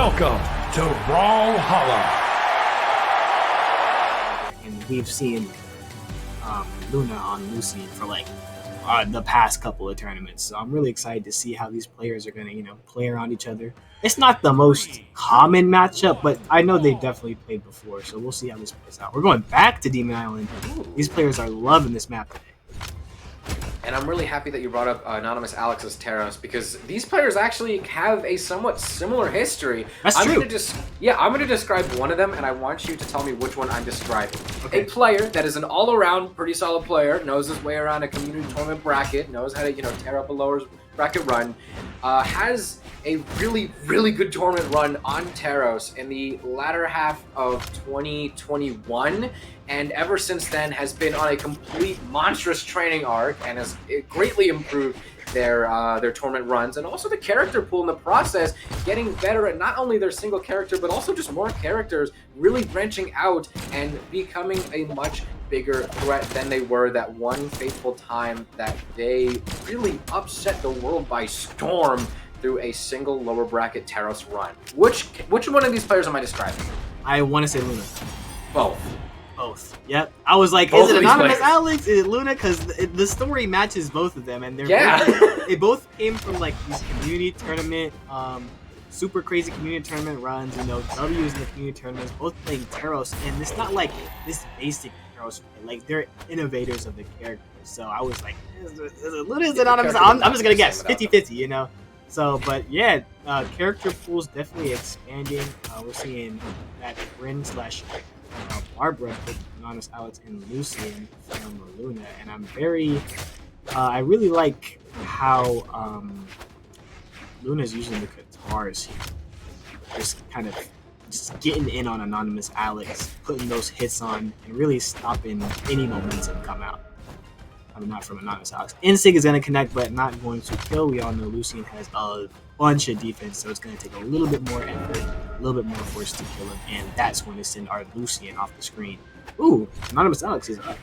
Welcome to Brawlhalla. And we've seen Luna on Lucian for like the past couple of tournaments. So I'm really excited to see how these players are going to, play around each other. It's not the most common matchup, but I know they've definitely played before. So we'll see how this plays out. We're going back to Demon Island. These players are loving this map today. And I'm really happy that you brought up Anonymous Alex's Terros, because these players actually have a somewhat similar history. That's true. I'm going to describe one of them, and I want you to tell me which one I'm describing. Okay. A player that is an all-around pretty solid player, knows his way around a community tournament bracket, knows how to tear up a lower bracket run, has a really, really good tournament run on Terros in the latter half of 2021, and ever since then has been on a complete monstrous training arc and has greatly improved their tournament runs, and also the character pool in the process, getting better at not only their single character but also just more characters, really branching out and becoming a much bigger threat than they were that one fateful time that they really upset the world by storm through a single lower bracket Terros run. Which one of these players am I describing? I want to say Luna. Both. Yep. I was like, Both is it of these Anonymous players. Alex? Is it Luna? Because the story matches both of them, and they both came from like these community tournament, super crazy community tournament runs. W's in the community tournaments, both playing Terros, and it's not like this basic Terros play. Like they're innovators of the characters. So I was like, is it Luna? Is it Anonymous? I'm just gonna guess 50-50. So, but yeah, character pool's definitely expanding. We're seeing that Rin / Barbara put Anonymous Alex and Lucian from Luna, and I'm I really like how Luna's using the guitars here. Just kind of getting in on Anonymous Alex, putting those hits on, and really stopping any momentum come out. Not from Anonymous Alex. Insig is going to connect, but not going to kill. We all know Lucian has a bunch of defense, so it's going to take a little bit more effort, a little bit more force to kill him, and that's when they send our Lucian off the screen. Ooh, Anonymous Alex is up.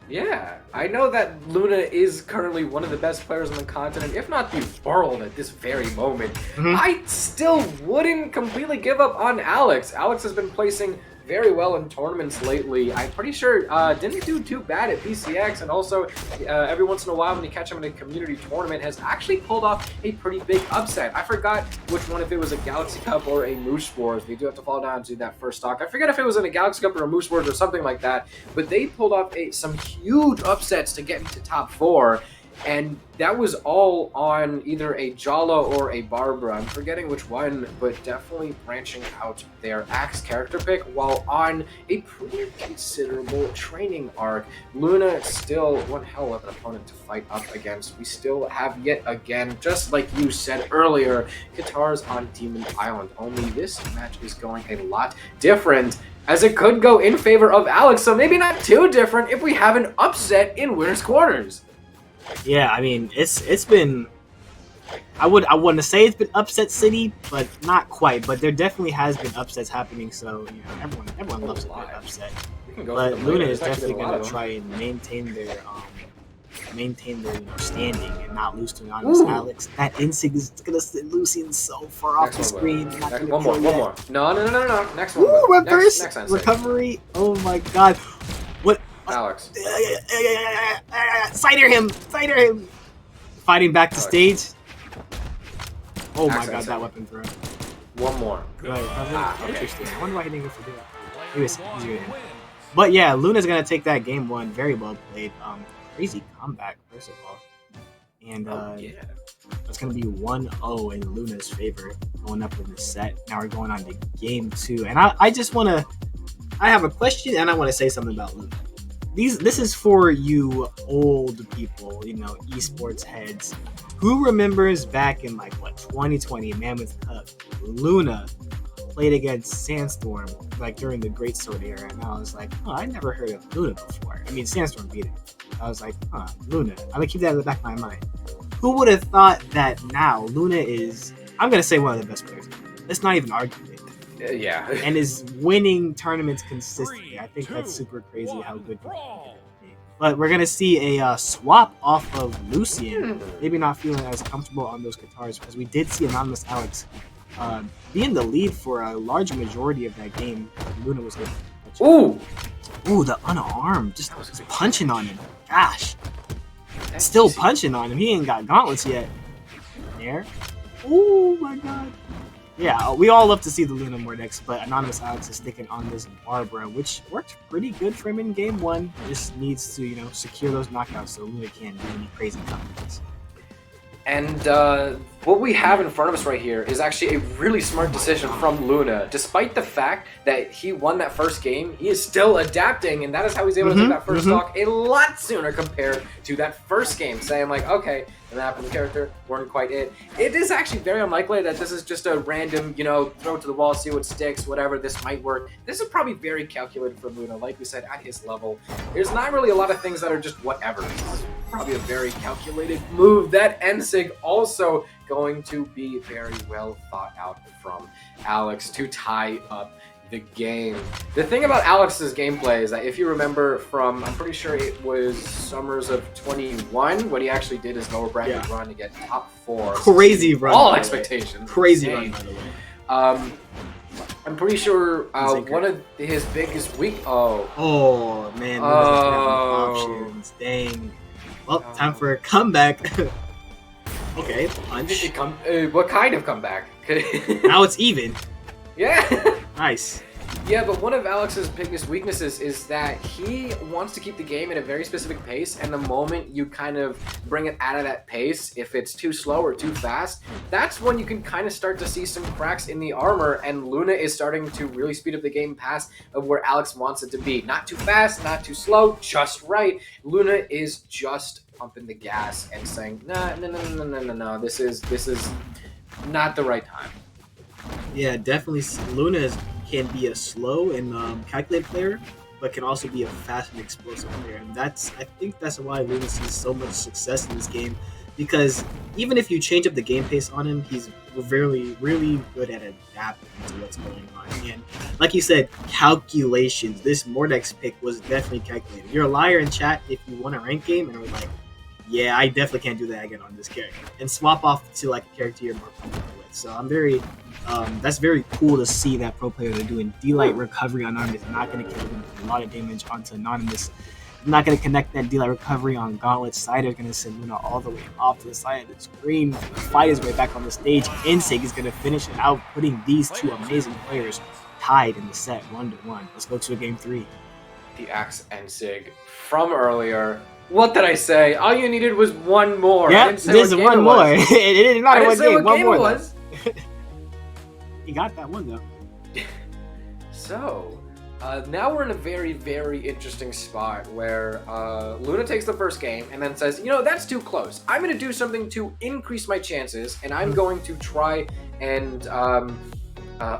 Yeah, I know that Luna is currently one of the best players on the continent, if not the world at this very moment. I still wouldn't completely give up on Alex. Alex has been placing very well in tournaments lately. I'm pretty sure didn't do too bad at PCX, and also every once in a while when you catch him in a community tournament has actually pulled off a pretty big upset. I forgot which one, if it was a Galaxy Cup or a Moose Wars. They do have to fall down to that first stock. I forget if it was in a Galaxy Cup or a Moose Wars or something like that, but they pulled off some huge upsets to get into top 4. And that was all on either a Jala or a Barbara. I'm forgetting which one, but definitely branching out their Axe character pick while on a pretty considerable training arc. Luna still one hell of an opponent to fight up against. We still have yet again, just like you said earlier, guitars on Demon Island. Only this match is going a lot different, as it could go in favor of Alex, so maybe not too different if we have an upset in winner's quarters. Yeah, I mean, it's been. I want to say it's been upset city, but not quite. But there definitely has been upsets happening. So everyone loves a good upset. But Luna is definitely going to try and maintain their standing and not lose to Anonymous Alex. That Insig is going to send Lucian so far off the screen. One more. No. Next one. Ooh, reverse next recovery. Oh my god. What? Alex. Cider him! Fighting back to stage. Oh my god, that weapon throw. One more. Interesting. I wonder why he didn't go for that. It was easier to him. But yeah, Luna's gonna take that game 1. Very well played. Crazy comeback, first of all. And it's gonna be 1-0 in Luna's favor going up in the set. Now we're going on to game 2. And I have a question, and I want to say something about Luna. This is for you old people, esports heads. Who remembers back in 2020 Mammoth Cup, Luna played against Sandstorm during the Great Sword era, and I was like, I never heard of Luna before. I mean, Sandstorm beat it. I was like, Luna. I'm gonna keep that in the back of my mind. Who would have thought that now Luna is, I'm gonna say, one of the best players. Let's not even argue it. Yeah. And is winning tournaments consistently. I think that's super crazy how good people can be. But we're going to see a swap off of Lucian. Maybe not feeling as comfortable on those guitars, because we did see Anonymous Alex be in the lead for a large majority of that game. Luna was able to touch Ooh! Ooh, the unarmed. Just punching on him. Gosh. That's Still easy. punching on him. He ain't got gauntlets yet. There. Oh my god. Yeah, we all love to see the Luna Mordex, but Anonymous Alex is sticking on this Barbara, which worked pretty good for him in game 1. Just needs to, secure those knockouts so Luna can't do any crazy combos. And what we have in front of us right here is actually a really smart decision from Luna. Despite the fact that he won that first game, he is still adapting, and that is how he's able to take that first stock a lot sooner compared to that first game, saying like, okay, the map and the character weren't quite it. It is actually very unlikely that this is just a random, throw it to the wall, see what sticks, whatever, this might work. This is probably very calculated for Luna, like we said, at his level. There's not really a lot of things that are just whatever. This is probably a very calculated move. That Ensig also going to be very well thought out from Alex to tie up the game. The thing about Alex's gameplay is that if you remember from, I'm pretty sure it was Summers of 21, what he actually did his lower bracket run to get top 4. Crazy run. All expectations. Crazy run, by the way. I'm pretty sure one of his biggest Oh, man. Options. Dang. Well, time for a comeback. Okay, punch. What kind of comeback? Now it's even. Yeah. Nice. Yeah, but one of Alex's biggest weaknesses is that he wants to keep the game at a very specific pace, and the moment you kind of bring it out of that pace, if it's too slow or too fast, that's when you can kind of start to see some cracks in the armor, and Luna is starting to really speed up the game past of where Alex wants it to be. Not too fast, not too slow, just right. Luna is just pumping the gas and saying, no, this is not the right time. Yeah, definitely. Luna can be a slow and calculated player, but can also be a fast and explosive player. And I think that's why Luna sees so much success in this game, because even if you change up the game pace on him, he's really, really good at adapting to what's going on. And like you said, calculations. This Mordex pick was definitely calculated. You're a liar in chat if you won a ranked game and we're like, yeah, I definitely can't do that again on this character, and swap off to like a character you're more comfortable with. So I'm very, that's very cool to see that pro player they're doing D-Light recovery on Anonymous. Not going to kill him, a lot of damage onto Anonymous. Not going to connect that D-Light recovery on Gauntlet. Cider's going to send Luna all the way off to the side of the screen. Fight his way back on the stage. Ensig is going to finish it out, putting these two amazing players tied in the set 1-1. Let's go to game 3. The Axe Ensig from earlier. What did I say? All you needed was one more. Yeah, there's one more. It didn't matter what game. One more. Was. He got that one though. So, now we're in a very, very interesting spot where Luna takes the first game and then says, that's too close. I'm going to do something to increase my chances, and I'm going to try and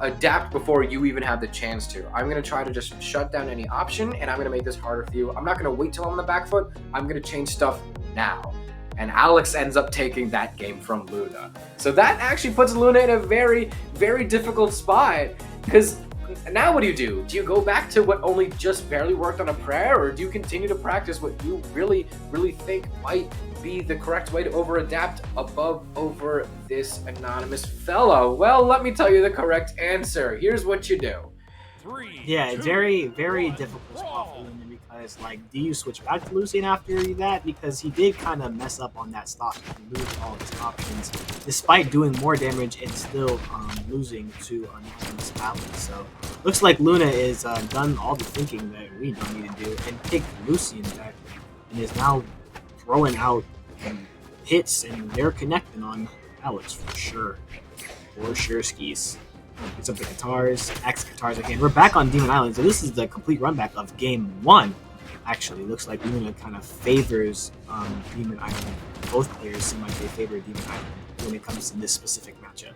adapt before you even have the chance to. I'm going to try to just shut down any option, and I'm going to make this harder for you. I'm not going to wait till I'm on the back foot. I'm going to change stuff now. And Alex ends up taking that game from Luna. So that actually puts Luna in a very, very difficult spot, because now what do? Do you go back to what only just barely worked on a prayer, or do you continue to practice what you really, really think might be the correct way to over-adapt over this anonymous fellow? Well, let me tell you the correct answer. Here's what you do. Yeah, very, very difficult spot for Luna, because, do you switch back to Lucian after that? Because he did kind of mess up on that stop and lose all his options, despite doing more damage and still losing to Anonymous Alex. So, looks like Luna is done all the thinking that we don't need to do and picked Lucian back, and is now throwing out hits, and they're connecting on Alex for sure. For sure, skis. Gets up the guitars, X guitars again. We're back on Demon Island, so this is the complete runback of game 1. Actually, looks like Luna kind of favors Demon Island. Both players seem like they favor Demon Island when it comes to this specific matchup.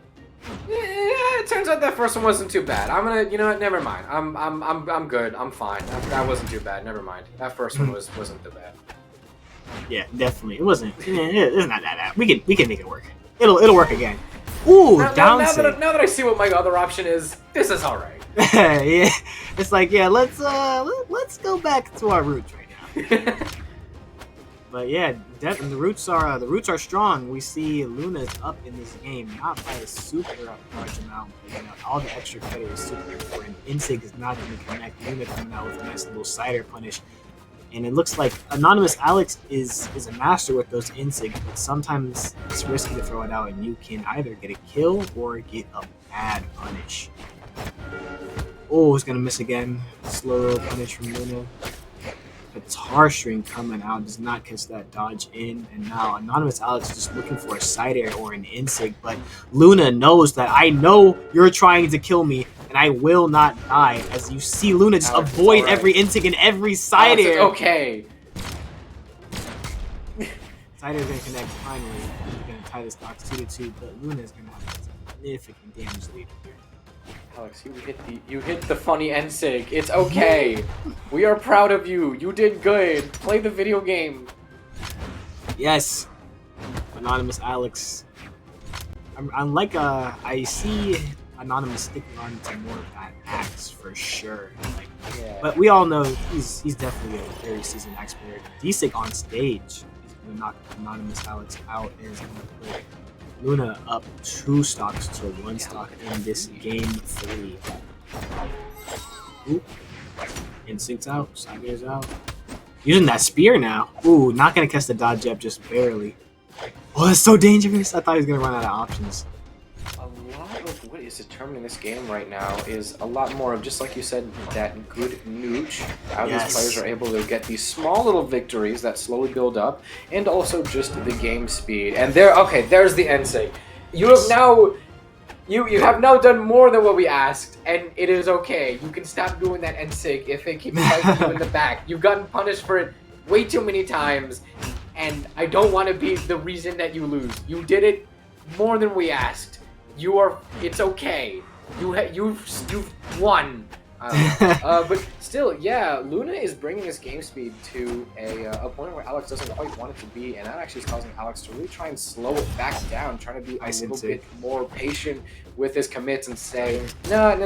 Yeah, it turns out that first one wasn't too bad. I'm gonna, what? Never mind. I'm good. I'm fine. That wasn't too bad. Never mind. That first one wasn't too bad. Yeah, definitely. It wasn't. It's not that bad. We can make it work. It'll work again. Ooh, now that I see what my other option is, this is all right. Yeah, it's like, yeah, let's go back to our roots right now. But yeah, And the roots are strong. We see Luna's up in this game, not by a super large amount, but all the extra credit is super important. Insig is not going to connect. Luna coming out with a nice little cider punish. And it looks like Anonymous Alex is a master with those Insig, but sometimes it's risky to throw it out and you can either get a kill or get a bad punish. Oh, it's going to miss again. Slow little punish from Luna. Guitar string coming out, does not catch that dodge in, and now Anonymous Alex is just looking for a side air or an insig, but Luna knows that I know you're trying to kill me, and I will not die, as you see Luna just Alex, avoid every insig and every side air. Okay. Side air is going to connect finally. He's going to tie this box 2-2, but Luna is going to have a significant damage lead here. Alex, you hit the funny NSIG. It's okay. We are proud of you. You did good. Play the video game. Yes, Anonymous Alex. I'm like I see Anonymous sticking on to more of that axe for sure. Like, Yeah. but we all know he's definitely a very seasoned axe player. D-Sig on stage is gonna knock Anonymous Alex out and is gonna put Luna up 2 stocks to 1 stock in this game 3. Ooh. Instinct's out, Sage's out. Using that spear now. Ooh, not gonna catch the dodge up, just barely. Oh, that's so dangerous. I thought he was gonna run out of options. A lot of what is determining this game right now is a lot more of, just like you said, that good nooch. How these players are able to get these small little victories that slowly build up, and also just the game speed. And there's the NSIG. You have now done more than what we asked, and it is okay. You can stop doing that NSIG if it keeps fighting you in the back. You've gotten punished for it way too many times, and I don't want to be the reason that you lose. You did it more than we asked. It's okay. You've won. But still, yeah, Luna is bringing his game speed to a point where Alex doesn't quite want it to be, and that actually is causing Alex to really try and slow it back down, trying to be a little bit more patient with his commits and say, no,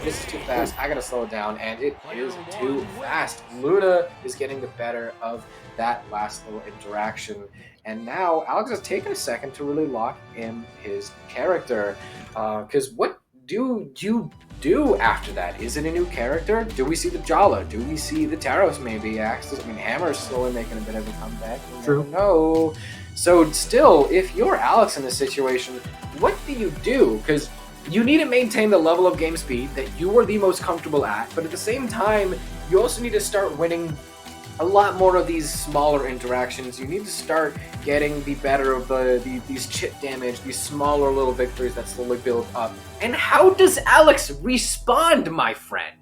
this is too fast, I gotta slow it down, and it is too fast. Luna is getting the better of that last little interaction, and now Alex has taken a second to really lock in his character, because what do you do after that? Is it a new character? Do we see the Brawlhalla? Do we see the Taros maybe? Hammer's slowly making a bit of a comeback. True. No. So still, if you're Alex in this situation, what do you do? Because you need to maintain the level of game speed that you are the most comfortable at, but at the same time, you also need to start winning a lot more of these smaller interactions. You need to start getting the better of these chip damage, these smaller little victories that slowly build up. And how does Alex respond, my friend?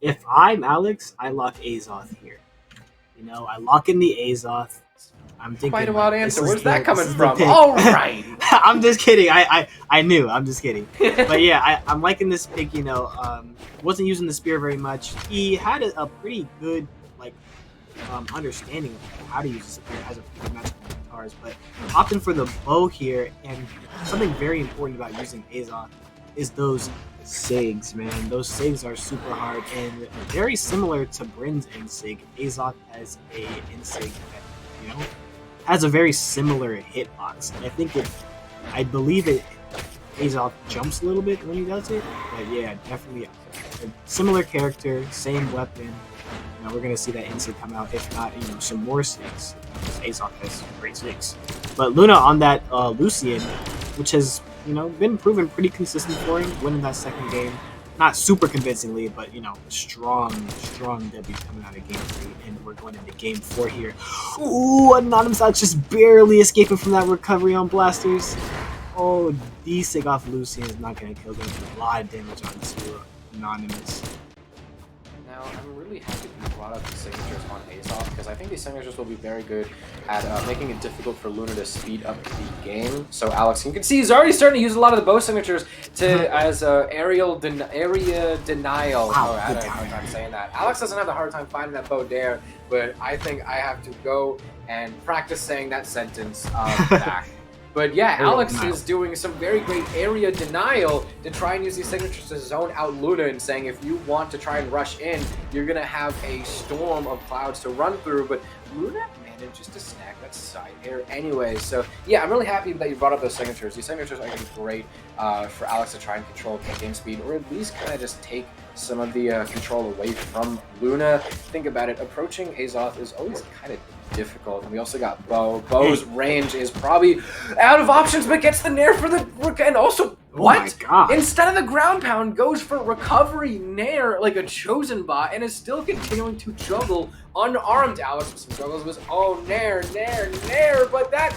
If I'm Alex, I lock Azoth here. I lock in the Azoth. I'm thinking Quite a wild answer. Where's that coming from? Pick. All right. I'm just kidding. I knew. I'm just kidding. But yeah, I'm liking this pick. Wasn't using the spear very much. He had a pretty good understanding of how to use the spear as a good match with guitars, but opting for the bow here, and something very important about using Azoth is those SIGs, man. Those SIGs are super hard and very similar to Bryn's Insig. Azoth has a Insig that, has a very similar hitbox. I believe Azoth jumps a little bit when he does it, but yeah, definitely a similar character, same weapon. We're going to see that Insig come out, if not, some more SIGs. Azoth has great SIGs. But Luna on that Lucian, which has, been proven pretty consistent for him, winning that second game. Not super convincingly, but, strong W coming out of game 3. And we're going into game 4 here. Ooh, Anonymous Alex just barely escaping from that recovery on blasters. Oh, D-Sig off Lucian is not going to kill them. A lot of damage onto Anonymous. Now, I'm really happy that you brought up the signatures on Azoth, because I think these signatures will be very good at making it difficult for Luna to speed up the game. So Alex, you can see he's already starting to use a lot of the bow signatures as area denial. Wow, I don't have a hard time saying that. Alex doesn't have a hard time finding that bow dare, but I think I have to go and practice saying that sentence back. But yeah, Alex is doing some very great area denial to try and use these signatures to zone out Luna, and saying if you want to try and rush in, you're going to have a storm of clouds to run through. But Luna and it's just a snack that's side air anyway. So yeah, I'm really happy that you brought up those signatures. These signatures are going to be great for Alex to try and control game speed, or at least kind of just take some of the control away from Luna. Think about it, approaching Azoth is always kind of difficult, and we also got Bo. Bo's range is probably out of options, but gets the nair for the and also what? Instead of the ground pound, goes for recovery nair like a chosen bot, and is still continuing to juggle unarmed Alex with some juggles. Was nair, but that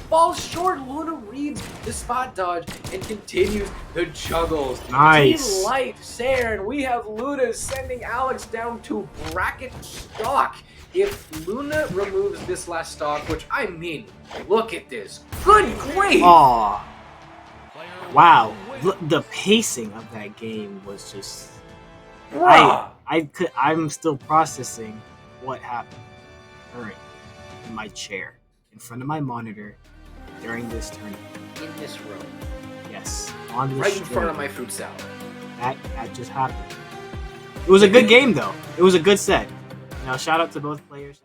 falls short. Luna reads the spot dodge and continues the juggles. Nice. Light Saren. We have Luna sending Alex down to bracket stock. If Luna removes this last stock, which I mean, look at this. Good grief! Aw. Wow. The pacing of that game was just... I'm still processing what happened currently in my chair, in front of my monitor, during this tournament. In this room. Yes. On this right in front of my fruit salad. That just happened. It was a good game, though. It was a good set. Shout out to both players.